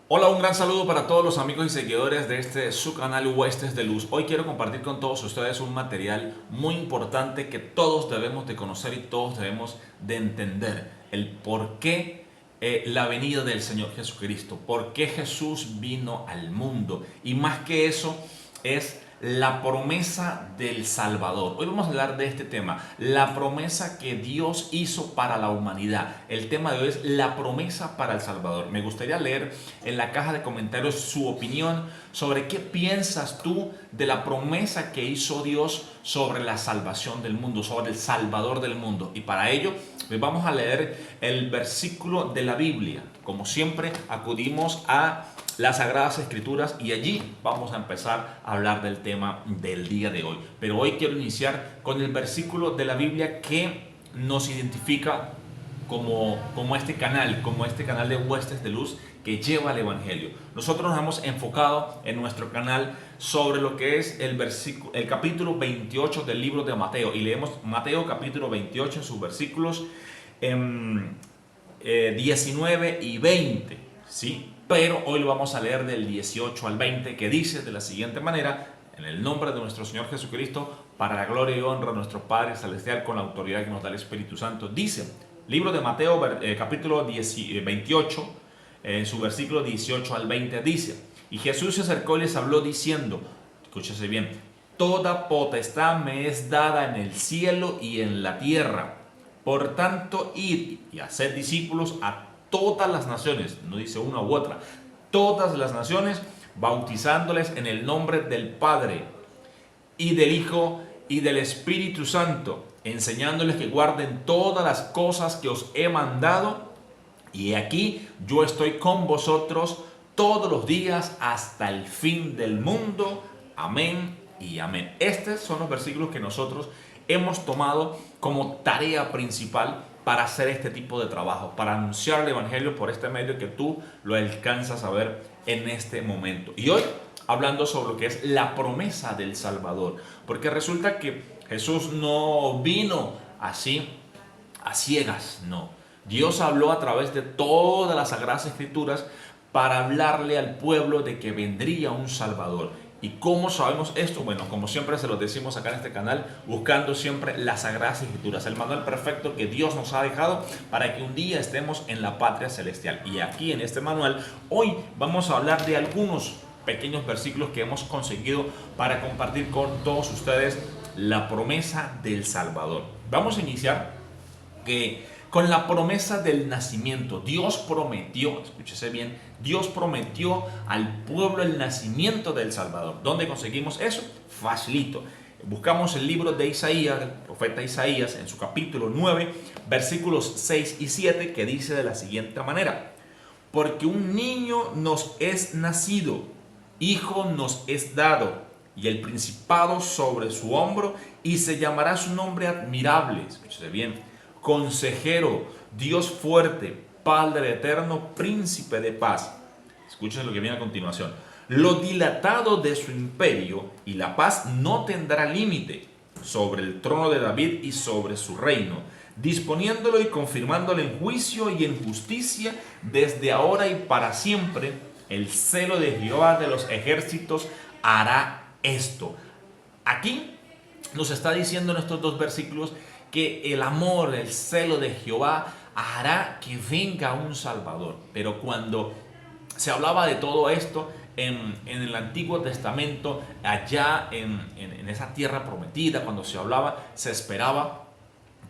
Hola, un gran saludo para todos los amigos y seguidores de este su canal Huestes de Luz. Hoy quiero compartir con todos ustedes un material muy importante que todos debemos de conocer y todos debemos de entender. El por qué la venida del Señor Jesucristo, por qué Jesús vino al mundo. Y más que eso es la promesa del Salvador. Hoy vamos a hablar de este tema, la promesa que Dios hizo para la humanidad. El tema de hoy es la promesa para el Salvador. Me gustaría leer en la caja de comentarios su opinión sobre qué piensas tú de la promesa que hizo Dios sobre la salvación del mundo, sobre el Salvador del mundo. Y para ello, pues vamos a leer el versículo de la Biblia. Como siempre, acudimos a las Sagradas Escrituras y allí vamos a empezar a hablar del tema del día de hoy. Pero hoy quiero iniciar con el versículo de la Biblia que nos identifica como este canal de Huestes de Luz que lleva el Evangelio. Nosotros nos hemos enfocado en nuestro canal sobre lo que es el capítulo 28 del libro de Mateo, y leemos Mateo capítulo 28 en sus versículos 19 y 20, ¿sí? Pero hoy lo vamos a leer del 18 al 20, que dice de la siguiente manera: en el nombre de nuestro Señor Jesucristo, para la gloria y honra de nuestro Padre Celestial, con la autoridad que nos da el Espíritu Santo. Dice, libro de Mateo, capítulo 28, en su versículo 18 al 20, dice: y Jesús se acercó y les habló diciendo, escúchese bien, toda potestad me es dada en el cielo y en la tierra. Por tanto, id y haced discípulos a todas las naciones, no dice una u otra, todas las naciones, bautizándoles en el nombre del Padre y del Hijo y del Espíritu Santo, enseñándoles que guarden todas las cosas que os he mandado. Y aquí yo estoy con vosotros todos los días hasta el fin del mundo. Amén y amén. Estos son los versículos que nosotros hemos tomado como tarea principal para hacer este tipo de trabajo, para anunciar el Evangelio por este medio que tú lo alcanzas a ver en este momento. Y hoy hablando sobre lo que es la promesa del Salvador, porque resulta que Jesús no vino así a ciegas, no. Dios habló a través de todas las Sagradas Escrituras para hablarle al pueblo de que vendría un Salvador. ¿Y cómo sabemos esto? Bueno, como siempre se lo decimos acá en este canal, buscando siempre las Sagradas Escrituras, el manual perfecto que Dios nos ha dejado para que un día estemos en la patria celestial. Y aquí en este manual, hoy vamos a hablar de algunos pequeños versículos que hemos conseguido para compartir con todos ustedes la promesa del Salvador. Vamos a iniciar con la promesa del nacimiento. Dios prometió, escúchese bien, Dios prometió al pueblo el nacimiento del Salvador. ¿Dónde conseguimos eso? Facilito. Buscamos el libro de Isaías, del profeta Isaías, en su capítulo 9, versículos 6 y 7, que dice de la siguiente manera: porque un niño nos es nacido, hijo nos es dado, y el principado sobre su hombro, y se llamará su nombre admirable. Escúchese bien: consejero, Dios fuerte, Padre eterno, príncipe de paz. Escuchen lo que viene a continuación. Lo dilatado de su imperio y la paz no tendrá límite sobre el trono de David y sobre su reino, disponiéndolo y confirmándolo en juicio y en justicia desde ahora y para siempre. El celo de Jehová de los ejércitos hará esto. Aquí nos está diciendo en estos dos versículos que el amor, el celo de Jehová hará que venga un Salvador. Pero cuando se hablaba de todo esto en el Antiguo Testamento, allá en esa tierra prometida, cuando se hablaba, se esperaba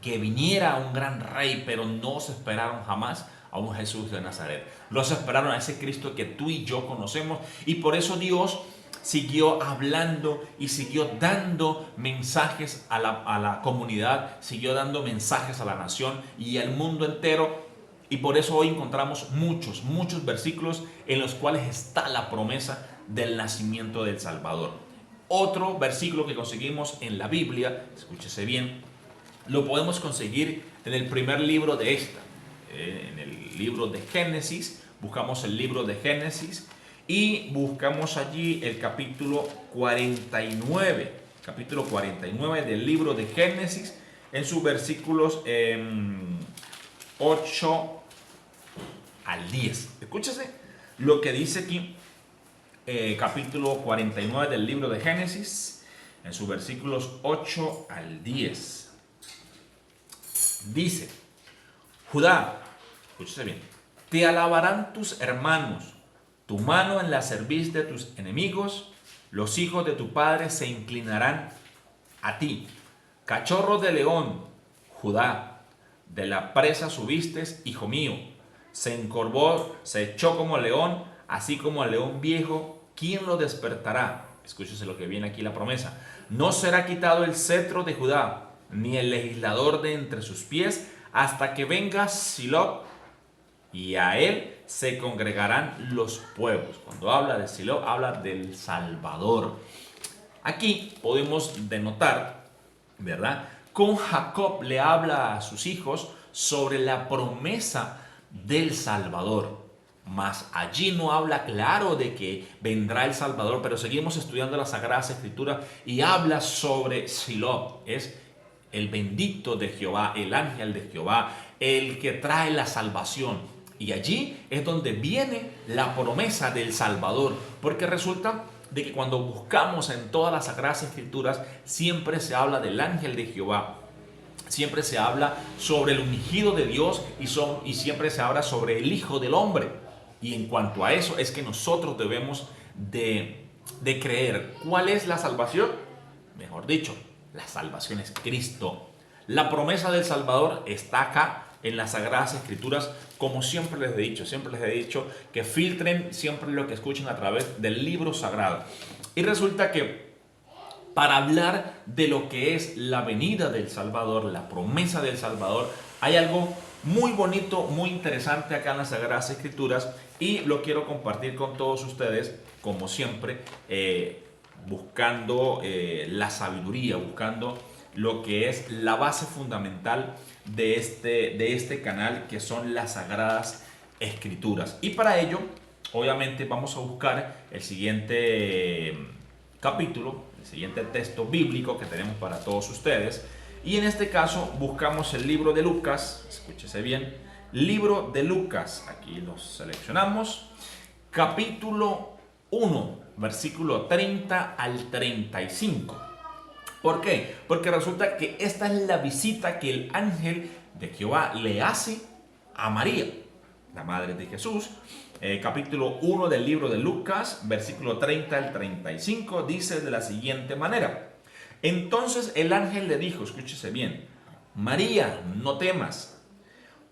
que viniera un gran rey, pero no se esperaron jamás a un Jesús de Nazaret. No se esperaron a ese Cristo que tú y yo conocemos, y por eso Dios siguió hablando y siguió dando mensajes a la comunidad, siguió dando mensajes a la nación y al mundo entero. Y por eso hoy encontramos muchos versículos en los cuales está la promesa del nacimiento del Salvador. Otro versículo que conseguimos en la Biblia, escúchese bien, lo podemos conseguir en el primer libro de esta, en el libro de Génesis. Buscamos el libro de Génesis y buscamos allí el capítulo 49, del libro de Génesis, en sus versículos 8 al 10. Escúchese lo que dice aquí, capítulo 49 del libro de Génesis, en sus versículos 8 al 10. Dice: Judá, escúchese bien, te alabarán tus hermanos, tu mano en la cerviz de tus enemigos, los hijos de tu padre se inclinarán a ti. Cachorro de león, Judá, de la presa subiste, hijo mío. Se encorvó, se echó como león, así como el león viejo, ¿quién lo despertará? Escúchese lo que viene aquí la promesa. No será quitado el cetro de Judá, ni el legislador de entre sus pies, hasta que venga Silo, y a él se congregarán los pueblos. Cuando habla de Silo, habla del Salvador. Aquí podemos denotar, ¿verdad?, cómo Jacob le habla a sus hijos sobre la promesa del Salvador. Mas allí no habla claro de que vendrá el Salvador, pero seguimos estudiando las Sagradas Escrituras y habla sobre Silo. Es el bendito de Jehová, el ángel de Jehová, el que trae la salvación. Y allí es donde viene la promesa del Salvador, porque resulta de que cuando buscamos en todas las Sagradas Escrituras, siempre se habla del ángel de Jehová, siempre se habla sobre el ungido de Dios y siempre se habla sobre el Hijo del Hombre. Y en cuanto a eso es que nosotros debemos de creer. ¿Cuál es la salvación? Mejor dicho, la salvación es Cristo. La promesa del Salvador está acá en las Sagradas Escrituras, como siempre les he dicho que filtren siempre lo que escuchen a través del libro sagrado. Y resulta que para hablar de lo que es la venida del Salvador, la promesa del Salvador, hay algo muy bonito, muy interesante acá en las Sagradas Escrituras y lo quiero compartir con todos ustedes, como siempre, buscando la sabiduría, buscando lo que es la base fundamental de este canal, que son las Sagradas Escrituras. Y para ello, obviamente, vamos a buscar el siguiente capítulo, el siguiente texto bíblico que tenemos para todos ustedes. Y en este caso buscamos el libro de Lucas, escúchese bien, libro de Lucas, aquí lo seleccionamos, capítulo 1, versículo 30 al 35. ¿Por qué? Porque resulta que esta es la visita que el ángel de Jehová le hace a María, la madre de Jesús. Capítulo 1 del libro de Lucas, versículo 30 al 35, dice de la siguiente manera: Entonces el ángel le dijo, escúchese bien, María, no temas,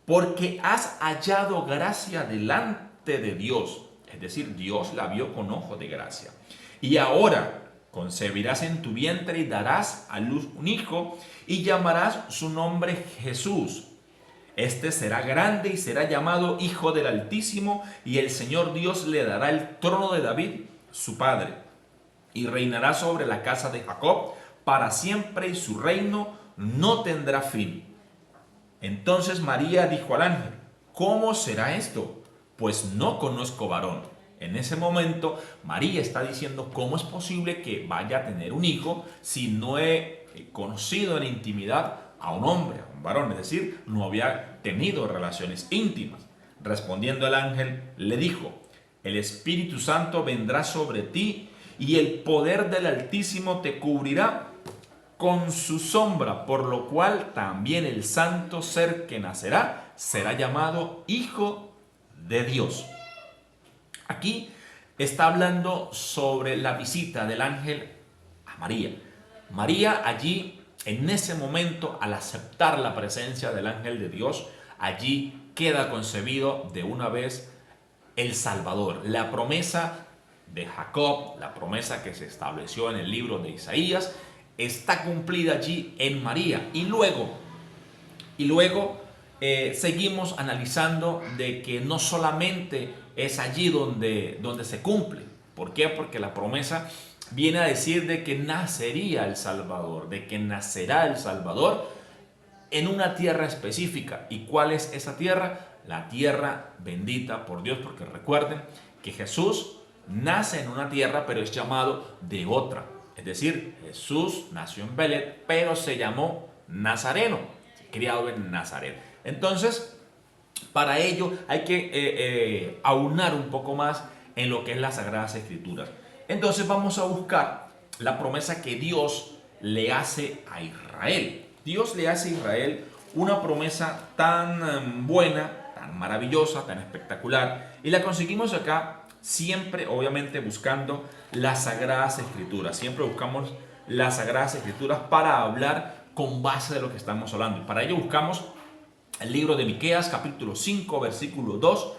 porque has hallado gracia delante de Dios. Es decir, Dios la vio con ojo de gracia. Y ahora concebirás en tu vientre y darás a luz un hijo y llamarás su nombre Jesús. Este será grande y será llamado Hijo del Altísimo, y el Señor Dios le dará el trono de David, su padre, y reinará sobre la casa de Jacob para siempre, y su reino no tendrá fin. Entonces María dijo al ángel: ¿Cómo será esto? Pues no conozco varón. En ese momento María está diciendo: ¿cómo es posible que vaya a tener un hijo si no he conocido en intimidad a un hombre, a un varón? Es decir, no había tenido relaciones íntimas. Respondiendo el ángel, le dijo: el Espíritu Santo vendrá sobre ti y el poder del Altísimo te cubrirá con su sombra, por lo cual también el santo ser que nacerá será llamado Hijo de Dios. Aquí está hablando sobre la visita del ángel a María. María allí, en ese momento, al aceptar la presencia del ángel de Dios, allí queda concebido de una vez el Salvador. La promesa de Jacob, la promesa que se estableció en el libro de Isaías, está cumplida allí en María. Y luego seguimos analizando de que no solamente es allí donde se cumple. ¿Por qué? Porque la promesa viene a decir de que nacería el Salvador, de que nacerá el Salvador en una tierra específica. ¿Y cuál es esa tierra? La tierra bendita por Dios, porque recuerden que Jesús nace en una tierra, pero es llamado de otra. Es decir, Jesús nació en Belén, pero se llamó Nazareno, criado en Nazaret. Entonces, Para ello hay que aunar un poco más en lo que es las Sagradas Escrituras. Entonces vamos a buscar la promesa que Dios le hace a Israel. Dios le hace a Israel una promesa tan buena, tan maravillosa, tan espectacular, y la conseguimos acá siempre, obviamente, buscando las Sagradas Escrituras. Siempre buscamos las Sagradas Escrituras para hablar con base de lo que estamos hablando. Y para ello buscamos el libro de Miqueas, capítulo 5, versículo 2,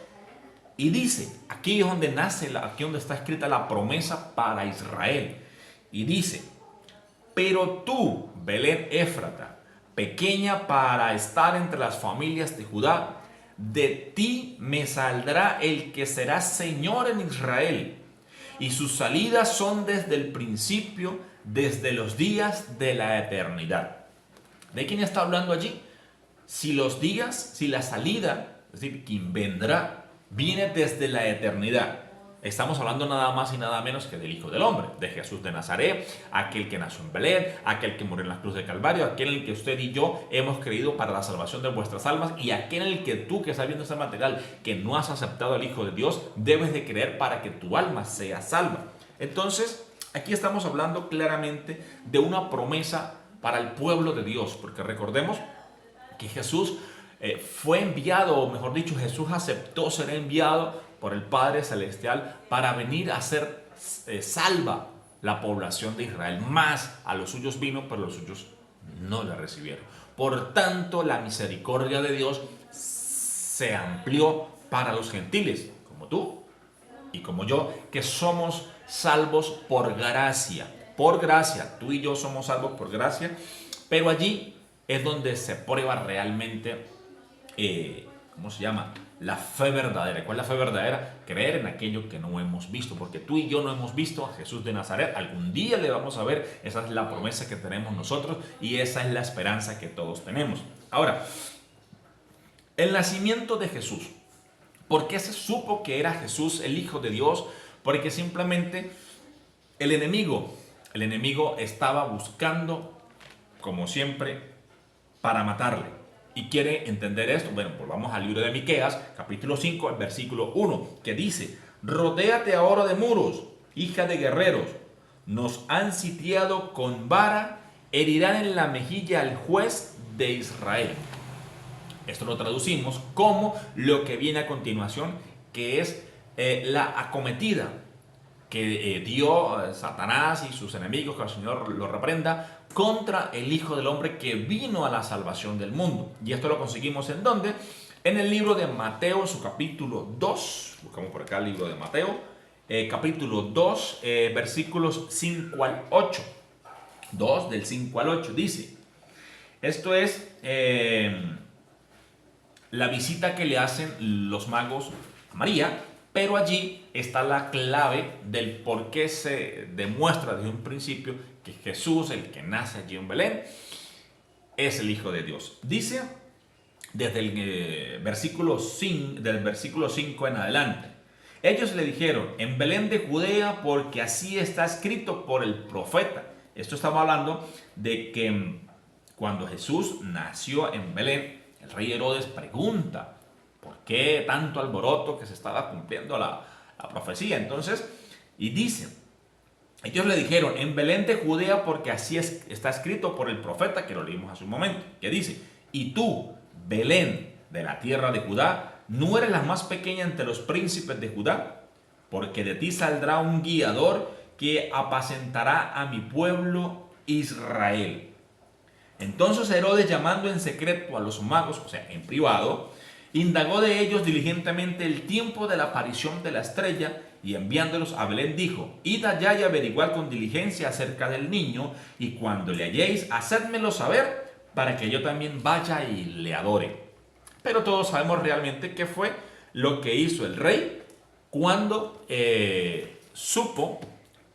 y dice, aquí es donde aquí donde está escrita la promesa para Israel. Y dice, pero tú, Belén Éfrata, pequeña para estar entre las familias de Judá, de ti me saldrá el que será Señor en Israel, y sus salidas son desde el principio, desde los días de la eternidad. ¿De quién está hablando allí? Si los días, si la salida, es decir, quien vendrá, viene desde la eternidad. Estamos hablando nada más y nada menos que del Hijo del Hombre, de Jesús de Nazaret, aquel que nació en Belén, aquel que murió en la cruz de Calvario, aquel en el que usted y yo hemos creído para la salvación de vuestras almas, y aquel en el que tú, que estás viendo este material, que no has aceptado al Hijo de Dios, debes de creer para que tu alma sea salva. Entonces, aquí estamos hablando claramente de una promesa para el pueblo de Dios, porque recordemos que Jesús fue enviado, o mejor dicho, Jesús aceptó ser enviado por el Padre Celestial para venir a hacer salva la población de Israel. Más a los suyos vino, pero los suyos no la recibieron. Por tanto, la misericordia de Dios se amplió para los gentiles, como tú y como yo, que somos salvos por gracia. Por gracia, tú y yo somos salvos por gracia, pero allí es donde se prueba realmente, ¿cómo se llama? La fe verdadera. ¿Cuál es la fe verdadera? Creer en aquello que no hemos visto, porque tú y yo no hemos visto a Jesús de Nazaret. Algún día le vamos a ver. Esa es la promesa que tenemos nosotros y esa es la esperanza que todos tenemos. Ahora, el nacimiento de Jesús. ¿Por qué se supo que era Jesús el Hijo de Dios? Porque simplemente el enemigo estaba buscando, como siempre, para matarle. ¿Y quiere entender esto? Bueno, pues vamos al libro de Miqueas, capítulo 5, el versículo 1, que dice, rodéate ahora de muros, hija de guerreros, nos han sitiado con vara, herirán en la mejilla al juez de Israel. Esto lo traducimos como lo que viene a continuación, que es la acometida que dio Satanás y sus enemigos, que el Señor lo reprenda, contra el Hijo del Hombre que vino a la salvación del mundo. Y esto lo conseguimos ¿en dónde? En el libro de Mateo, en su capítulo 2, buscamos por acá el libro de Mateo, capítulo 2, versículos 5 al 8. 2 del 5 al 8 dice, esto es la visita que le hacen los magos a María, pero allí está la clave del por qué se demuestra desde un principio que Jesús, el que nace allí en Belén, es el Hijo de Dios. Dice desde el versículo 5 en adelante. Ellos le dijeron, en Belén de Judea, porque así está escrito por el profeta. Esto estaba hablando de que cuando Jesús nació en Belén, el rey Herodes pregunta, ¿por qué tanto alboroto que se estaba cumpliendo la profecía? Entonces, y dice, ellos le dijeron, en Belén de Judea, porque así está escrito por el profeta, que lo leímos hace un momento, que dice, y tú, Belén, de la tierra de Judá, no eres la más pequeña entre los príncipes de Judá, porque de ti saldrá un guiador que apacentará a mi pueblo Israel. Entonces Herodes, llamando en secreto a los magos, o sea, en privado, indagó de ellos diligentemente el tiempo de la aparición de la estrella, y enviándolos a Belén dijo, id allá y averiguad con diligencia acerca del niño, y cuando le halléis, hacedmelo saber, para que yo también vaya y le adore. Pero todos sabemos realmente qué fue lo que hizo el rey cuando supo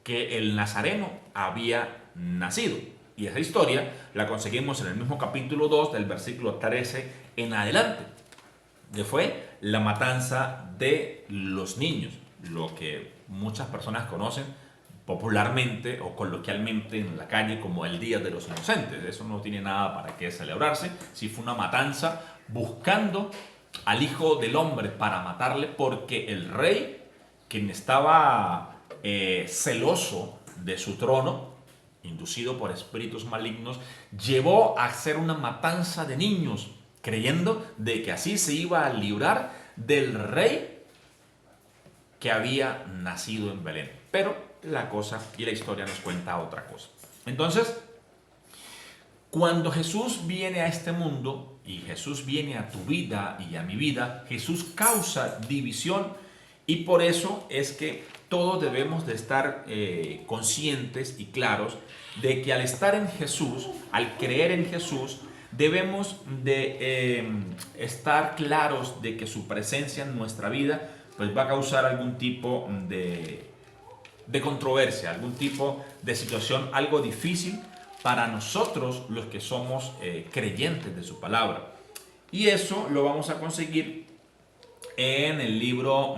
que el nazareno había nacido. Y esa historia la conseguimos en el mismo capítulo 2 del versículo 13 en adelante, que fue la matanza de los niños, lo que muchas personas conocen popularmente o coloquialmente en la calle como el Día de los Inocentes. Eso no tiene nada para qué celebrarse. Sí fue una matanza buscando al Hijo del Hombre para matarle, porque el rey, quien estaba celoso de su trono, inducido por espíritus malignos, llevó a hacer una matanza de niños, creyendo de que así se iba a librar del rey que había nacido en Belén. Pero la cosa y la historia nos cuenta otra cosa. Entonces, cuando Jesús viene a este mundo y Jesús viene a tu vida y a mi vida, Jesús causa división, y por eso es que todos debemos de estar conscientes y claros de que al estar en Jesús, al creer en Jesús, debemos de estar claros de que su presencia en nuestra vida pues va a causar algún tipo de controversia, algún tipo de situación, algo difícil para nosotros los que somos creyentes de su palabra. Y eso lo vamos a conseguir en el libro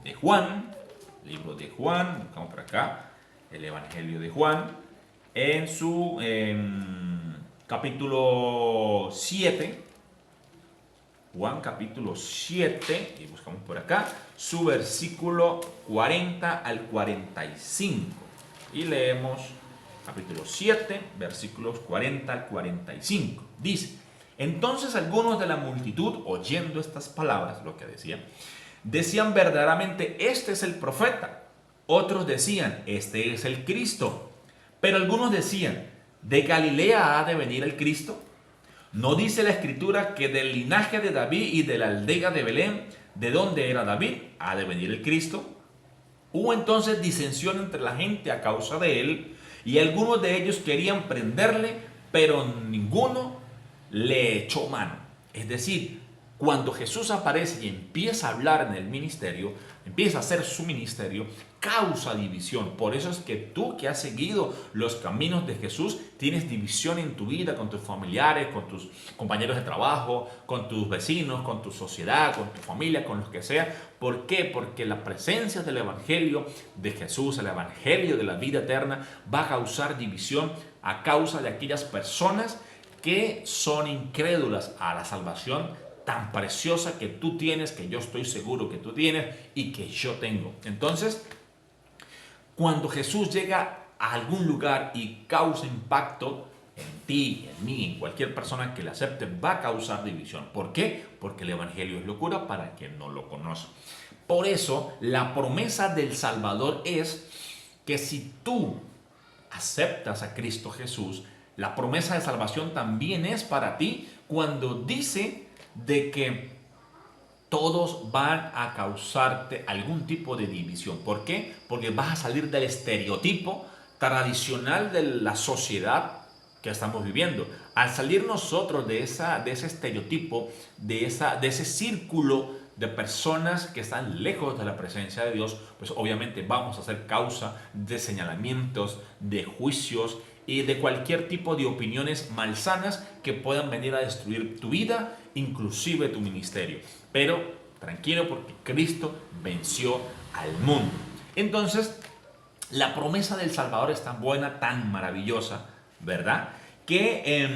de Juan, buscamos por acá, el Evangelio de Juan, en su capítulo 7, Juan capítulo 7, y buscamos por acá, su versículo 40 al 45. Y leemos capítulo 7, versículos 40 al 45. Dice: entonces algunos de la multitud, oyendo estas palabras, lo que decían verdaderamente, este es el profeta. Otros decían, este es el Cristo. Pero algunos decían, ¿de Galilea ha de venir el Cristo? ¿No dice la Escritura que del linaje de David y de la aldea de Belén, de donde era David, ha de venir el Cristo? Hubo entonces disensión entre la gente a causa de él, y algunos de ellos querían prenderle, pero ninguno le echó mano. Es decir, cuando Jesús aparece y empieza a hablar en el ministerio, empieza a hacer su ministerio, causa división. Por eso es que tú, que has seguido los caminos de Jesús, tienes división en tu vida, con tus familiares, con tus compañeros de trabajo, con tus vecinos, con tu sociedad, con tu familia, con los que sea. ¿Por qué? Porque la presencia del Evangelio de Jesús, el Evangelio de la vida eterna, va a causar división a causa de aquellas personas que son incrédulas a la salvación tan preciosa que tú tienes, que yo estoy seguro que tú tienes y que yo tengo. Entonces, cuando Jesús llega a algún lugar y causa impacto en ti, en mí, en cualquier persona que le acepte, va a causar división. ¿Por qué? Porque el Evangelio es locura para quien no lo conoce. Por eso, la promesa del Salvador es que si tú aceptas a Cristo Jesús, la promesa de salvación también es para ti, cuando dice de que todos van a causarte algún tipo de división. ¿Por qué? Porque vas a salir del estereotipo tradicional de la sociedad que estamos viviendo. Al salir nosotros de ese estereotipo, de ese círculo de personas que están lejos de la presencia de Dios, pues obviamente vamos a ser causa de señalamientos, de juicios y de cualquier tipo de opiniones malsanas que puedan venir a destruir tu vida, inclusive tu ministerio. Pero tranquilo, porque Cristo venció al mundo. Entonces, la promesa del Salvador es tan buena, tan maravillosa, ¿verdad? Que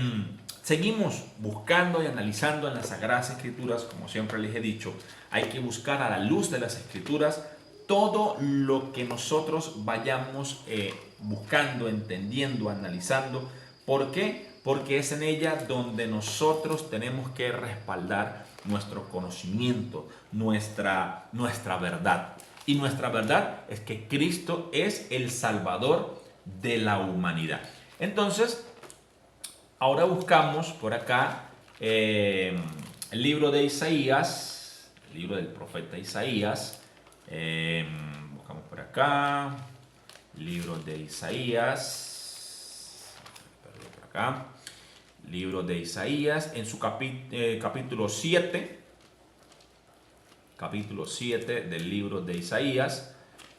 seguimos buscando y analizando en las Sagradas Escrituras. Como siempre les he dicho, hay que buscar a la luz de las Escrituras todo lo que nosotros vayamos buscando, entendiendo, analizando. ¿Por qué? Porque es en ella donde nosotros tenemos que respaldar nuestro conocimiento, nuestra verdad. Y nuestra verdad es que Cristo es el Salvador de la humanidad. Entonces, ahora buscamos por acá el libro de Isaías, el libro del profeta Isaías. Buscamos por acá, libro de Isaías, por acá, libro de Isaías, en su capítulo 7, del libro de Isaías,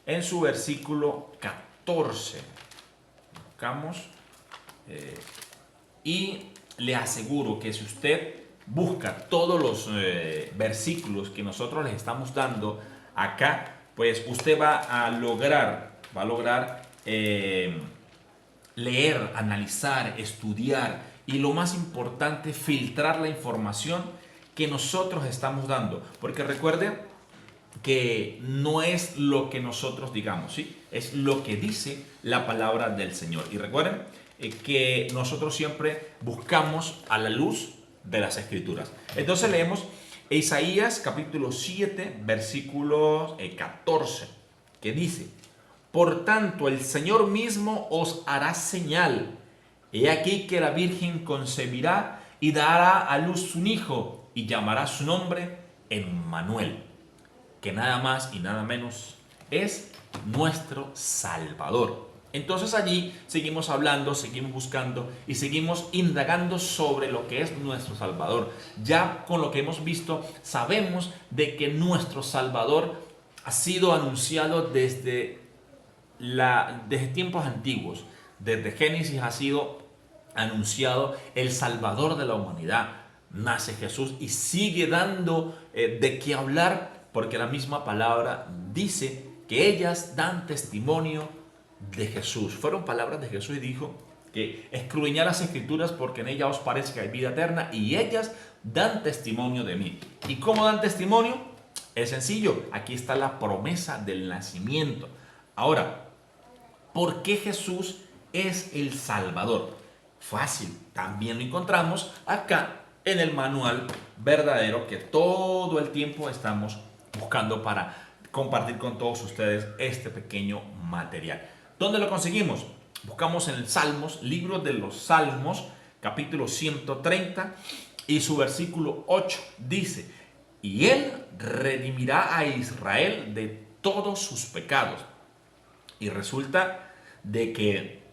en su versículo 14. Buscamos, y le aseguro que si usted busca todos los versículos que nosotros les estamos dando acá, pues usted va a lograr leer, analizar, estudiar y lo más importante, filtrar la información que nosotros estamos dando. Porque recuerde que no es lo que nosotros digamos, ¿sí? Es lo que dice la palabra del Señor. Y recuerden que nosotros siempre buscamos a la luz de las Escrituras. Entonces leemos Isaías capítulo 7, versículo 14, que dice: por tanto, el Señor mismo os hará señal. He aquí que la Virgen concebirá y dará a luz un hijo, y llamará su nombre Emmanuel, que nada más y nada menos es nuestro Salvador. Entonces allí seguimos hablando, seguimos buscando y seguimos indagando sobre lo que es nuestro Salvador. Ya con lo que hemos visto, sabemos de que nuestro Salvador ha sido anunciado desde tiempos antiguos. Desde Génesis ha sido anunciado el Salvador de la humanidad. Nace Jesús y sigue dando de qué hablar, porque la misma palabra dice que ellas dan testimonio de Jesús. Fueron palabras de Jesús y dijo que escudriñad las Escrituras porque en ellas os parece que hay vida eterna y ellas dan testimonio de mí. ¿Y cómo dan testimonio? Es sencillo, aquí está la promesa del nacimiento. Ahora, ¿por qué Jesús es el Salvador? Fácil, también lo encontramos acá en el manual verdadero que todo el tiempo estamos buscando para compartir con todos ustedes este pequeño material. ¿Dónde lo conseguimos? Buscamos en el Salmos, libro de los Salmos, capítulo 130 y su versículo 8 dice: y él redimirá a Israel de todos sus pecados. Y resulta de que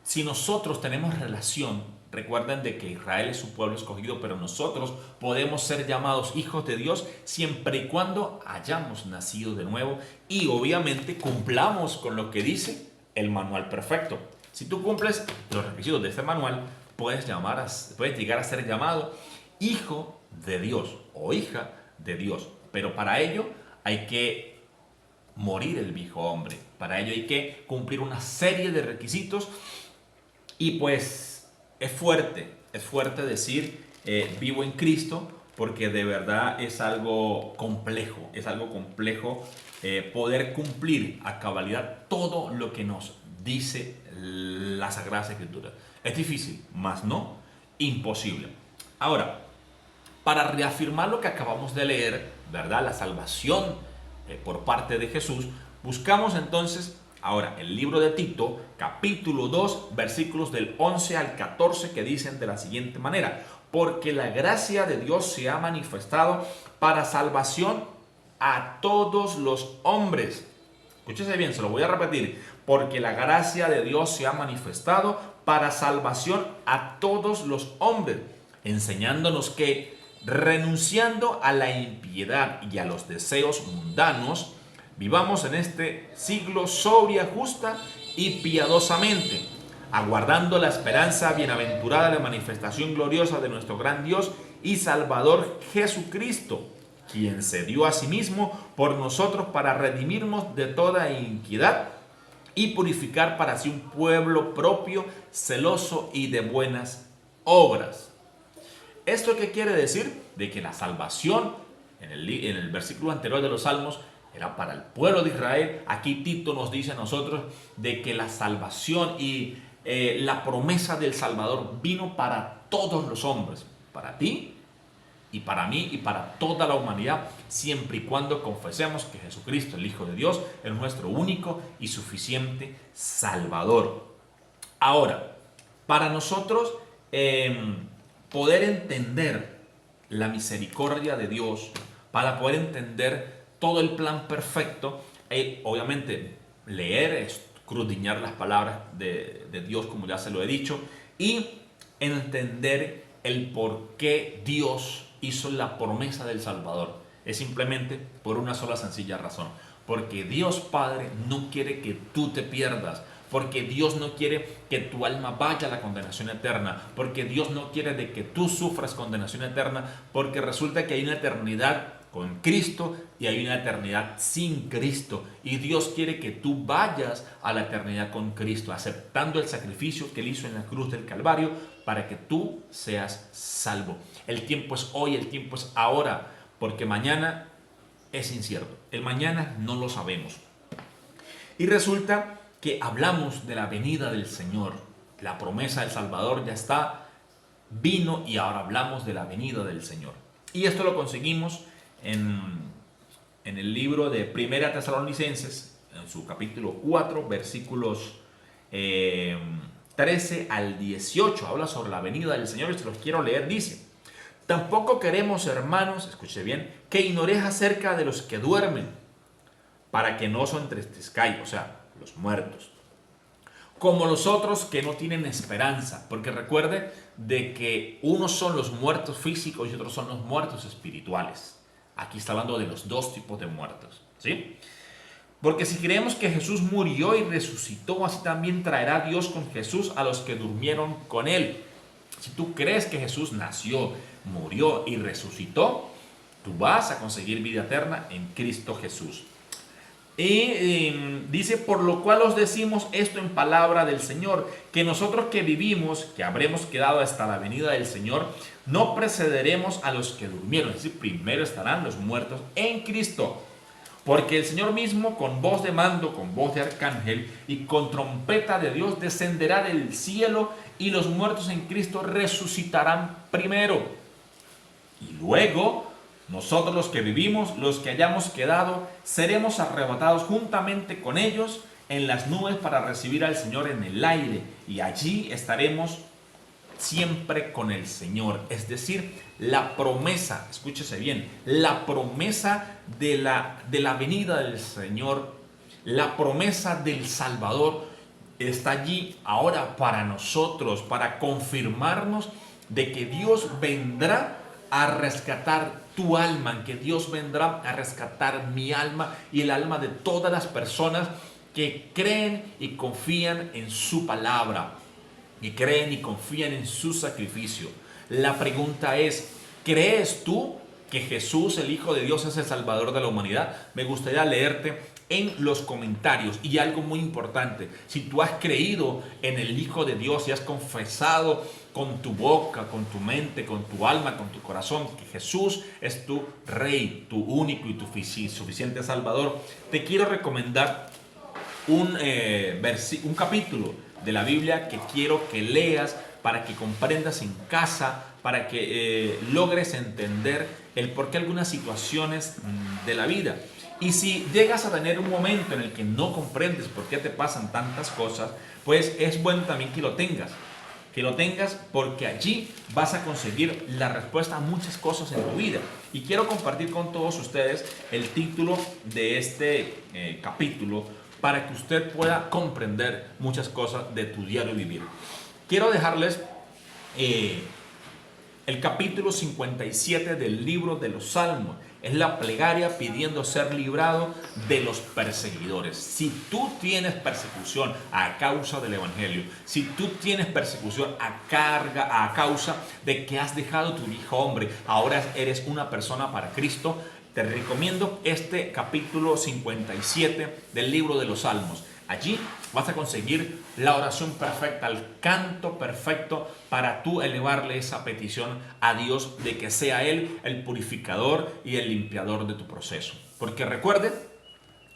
si nosotros tenemos relación, recuerden de que Israel es su pueblo escogido, pero nosotros podemos ser llamados hijos de Dios siempre y cuando hayamos nacido de nuevo y obviamente cumplamos con lo que dice el manual perfecto. Si tú cumples los requisitos de este manual, puedes llegar a ser llamado hijo de Dios o hija de Dios. Pero para ello hay que morir el viejo hombre. Para ello hay que cumplir una serie de requisitos y pues es fuerte decir vivo en Cristo, porque de verdad es algo complejo, poder cumplir a cabalidad todo lo que nos dice la Sagrada Escritura. Es difícil, mas no imposible. Ahora, para reafirmar lo que acabamos de leer, ¿verdad? La salvación por parte de Jesús, buscamos entonces ahora el libro de Tito, capítulo 2, versículos del 11 al 14, que dicen de la siguiente manera: porque la gracia de Dios se ha manifestado para salvación a todos los hombres. Escúchese bien, se lo voy a repetir. Porque la gracia de Dios se ha manifestado para salvación a todos los hombres, enseñándonos que, renunciando a la impiedad y a los deseos mundanos, vivamos en este siglo sobria, justa y piadosamente, aguardando la esperanza bienaventurada de la manifestación gloriosa de nuestro gran Dios y Salvador Jesucristo, quien se dio a sí mismo por nosotros para redimirnos de toda iniquidad y purificar para sí un pueblo propio, celoso y de buenas obras. ¿Esto qué quiere decir? De que la salvación, en el versículo anterior de los Salmos, era para el pueblo de Israel. Aquí Tito nos dice a nosotros de que la salvación y la promesa del Salvador vino para todos los hombres, para ti y para mí y para toda la humanidad, siempre y cuando confesemos que Jesucristo, el Hijo de Dios, es nuestro único y suficiente Salvador. Ahora, para nosotros poder entender la misericordia de Dios, para poder entender todo el plan perfecto, obviamente leer, escudriñar las palabras de Dios, como ya se lo he dicho, y entender el por qué Dios hizo la promesa del Salvador. Es simplemente por una sola sencilla razón: porque Dios Padre no quiere que tú te pierdas, porque Dios no quiere que tu alma vaya a la condenación eterna, porque Dios no quiere de que tú sufras condenación eterna, porque resulta que hay una eternidad con Cristo y hay una eternidad sin Cristo. Y Dios quiere que tú vayas a la eternidad con Cristo, aceptando el sacrificio que Él hizo en la cruz del Calvario para que tú seas salvo. El tiempo es hoy, el tiempo es ahora, porque mañana es incierto. El mañana no lo sabemos. Y resulta que hablamos de la venida del Señor. La promesa del Salvador ya está, vino, y ahora hablamos de la venida del Señor. Y esto lo conseguimos en el libro de Primera Tesalonicenses, en su capítulo 4, versículos 13 al 18. Habla sobre la venida del Señor y se los quiero leer. Dice: tampoco queremos, hermanos, escuche bien, que ignoréis acerca de los que duermen, para que no os entristezcáis, o sea, los muertos, como los otros que no tienen esperanza. Porque recuerde de que unos son los muertos físicos y otros son los muertos espirituales. Aquí está hablando de los dos tipos de muertos, ¿sí? Porque si creemos que Jesús murió y resucitó, así también traerá Dios con Jesús a los que durmieron con Él. Si tú crees que Jesús nació, murió y resucitó, tú vas a conseguir vida eterna en Cristo Jesús. Y dice: por lo cual os decimos esto en palabra del Señor, que nosotros que vivimos, que habremos quedado hasta la venida del Señor, no precederemos a los que durmieron. Es decir, primero estarán los muertos en Cristo. Porque el Señor mismo, con voz de mando, con voz de arcángel y con trompeta de Dios, descenderá del cielo, y los muertos en Cristo resucitarán primero. Y luego nosotros, los que vivimos, los que hayamos quedado, seremos arrebatados juntamente con ellos en las nubes para recibir al Señor en el aire, y allí estaremos siempre con el Señor. Es decir, la promesa, escúchese bien, la promesa de la venida del Señor, la promesa del Salvador está allí ahora para nosotros, para confirmarnos de que Dios vendrá a rescatar tu alma, que Dios vendrá a rescatar mi alma y el alma de todas las personas que creen y confían en su palabra, y creen y confían en su sacrificio. La pregunta es: ¿crees tú que Jesús, el Hijo de Dios, es el Salvador de la humanidad? Me gustaría leerte en los comentarios. Y algo muy importante: si tú has creído en el Hijo de Dios y has confesado con tu boca, con tu mente, con tu alma, con tu corazón que Jesús es tu Rey, tu único y tu suficiente Salvador, te quiero recomendar un capítulo de la Biblia que quiero que leas para que comprendas en casa, para que logres entender el por qué algunas situaciones de la vida. Y si llegas a tener un momento en el que no comprendes por qué te pasan tantas cosas, pues es bueno también que lo tengas. Que lo tengas, porque allí vas a conseguir la respuesta a muchas cosas en tu vida. Y quiero compartir con todos ustedes el título de este capítulo para que usted pueda comprender muchas cosas de tu diario vivir. Quiero dejarles el capítulo 57 del libro de los Salmos. Es la plegaria pidiendo ser librado de los perseguidores. Si tú tienes persecución a causa del Evangelio, si tú tienes persecución a causa de que has dejado tu viejo hombre, ahora eres una persona para Cristo, te recomiendo este capítulo 57 del libro de los Salmos. Allí vas a conseguir la oración perfecta, el canto perfecto para tú elevarle esa petición a Dios de que sea Él el purificador y el limpiador de tu proceso. Porque recuerde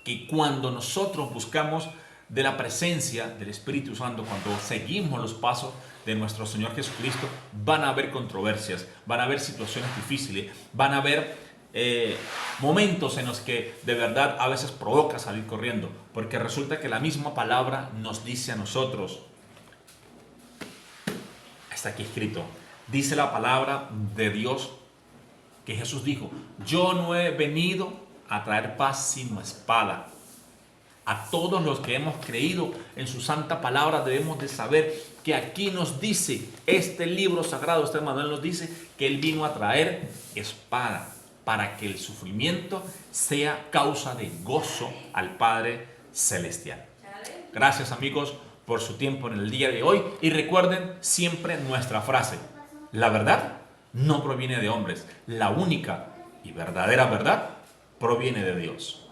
que cuando nosotros buscamos de la presencia del Espíritu Santo, cuando seguimos los pasos de nuestro Señor Jesucristo, van a haber controversias, van a haber situaciones difíciles, van a haber momentos en los que de verdad a veces provoca salir corriendo, porque resulta que la misma palabra nos dice a nosotros, está aquí escrito, dice la palabra de Dios que Jesús dijo: yo no he venido a traer paz sino espada. A todos los que hemos creído en su santa palabra debemos de saber que aquí nos dice, este libro sagrado, este manual nos dice que Él vino a traer espada, para que el sufrimiento sea causa de gozo al Padre Celestial. Gracias, amigos, por su tiempo en el día de hoy. Y recuerden siempre nuestra frase: la verdad no proviene de hombres. La única y verdadera verdad proviene de Dios.